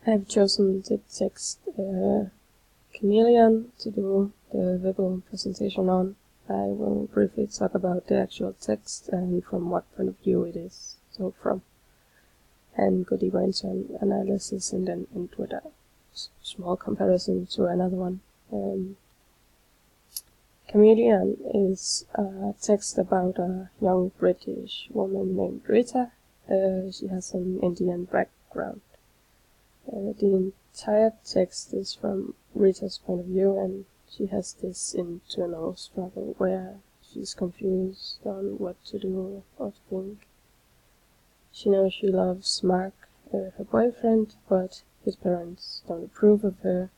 I've chosen the text Chameleon to do the verbal presentation on. I will briefly talk about the actual text and from what point of view it is so from, and go deeper into an analysis and then end with a small comparison to another one. Chameleon is a text about a young British woman named Rita. She has an Indian background. The entire text is from Rita's point of view, and she has this internal struggle where she's confused on what to do or to think. She knows she loves Mark, her boyfriend, but his parents don't approve of her.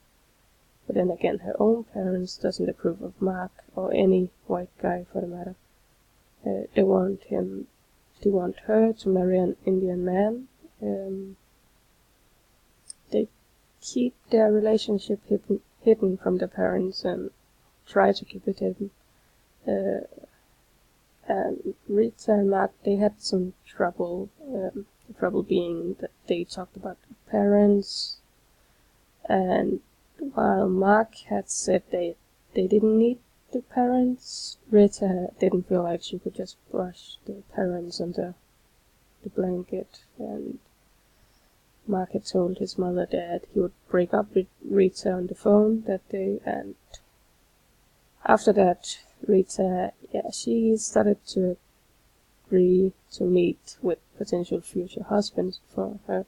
But then again, her own parents doesn't approve of Mark, or any white guy for the matter. They want her to marry an Indian man. They keep their relationship hidden from their parents and try to keep it hidden. And Rita and Mark, they had some trouble. The trouble being that they talked about their parents, and while Mark had said they didn't need the parents, Rita didn't feel like she could just brush the parents under the blanket, and Mark had told his mother that he would break up with Rita on the phone that day, and after that, Rita, she started to agree to meet with potential future husbands for her.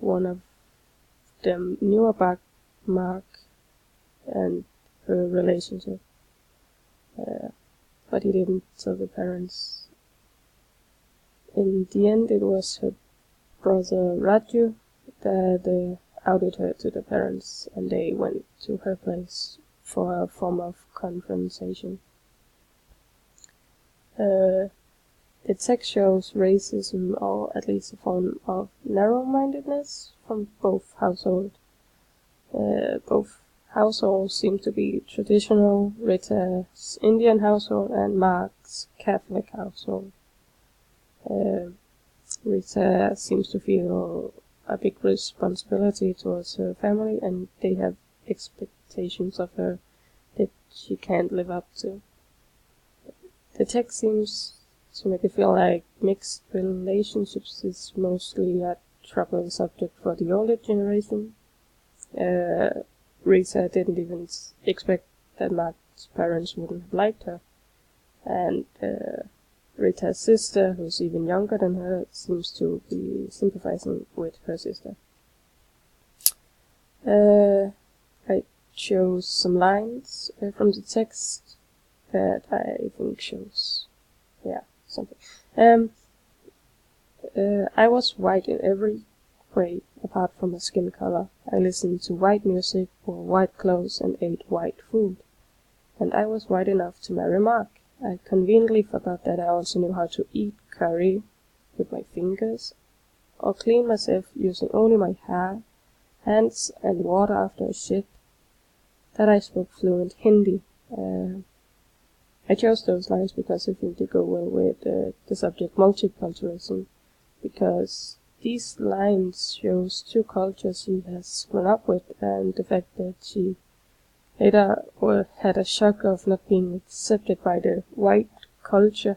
One of them knew about Mark and her relationship, but he didn't tell the parents. In the end, it was her brother Raju that outed her to the parents, and they went to her place for a form of confrontation. The text shows racism, or at least a form of narrow-mindedness, from both households. Both households seem to be traditional, Rita's Indian household and Mark's Catholic household. Rita seems to feel a big responsibility towards her family, and they have expectations of her that she can't live up to. The text seems to make it feel like mixed relationships is mostly a troubling subject for the older generation. Rita didn't even expect that Mark's parents wouldn't have liked her, and Rita's sister, who's even younger than her, seems to be sympathizing with her sister. I chose some lines from the text that I think shows, something. I was white in every way, apart from my skin color. I listened to white music, wore white clothes, and ate white food. And I was white enough to marry Mark. I conveniently forgot that I also knew how to eat curry with my fingers, or clean myself using only my hair, hands, and water after a shit. That I spoke fluent Hindi. I chose those lines because I think they go well with the subject multiculturalism, because these lines shows two cultures she has grown up with, and the fact that she later had a shock of not being accepted by the white culture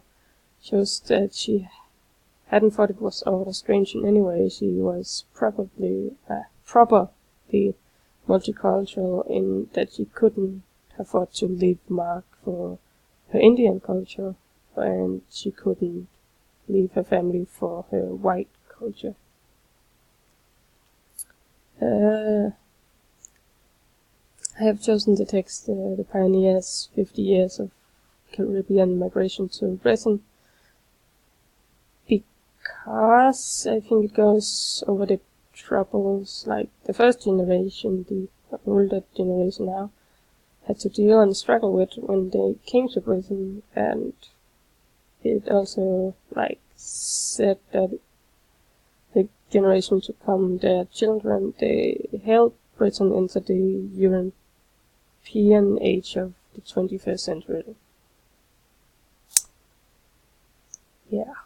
shows that she hadn't thought it was all strange in any way. She was probably properly multicultural in that she couldn't afford to leave Mark for her Indian culture, and she couldn't leave her family for her white culture. I have chosen the text, The Pioneers' 50 Years of Caribbean Migration to Britain, because I think it goes over the troubles like the first generation, the older generation now, had to deal and struggle with when they came to Britain, and it also said that the generation to come, their children, they helped Britain into the European age of the 21st century. Yeah.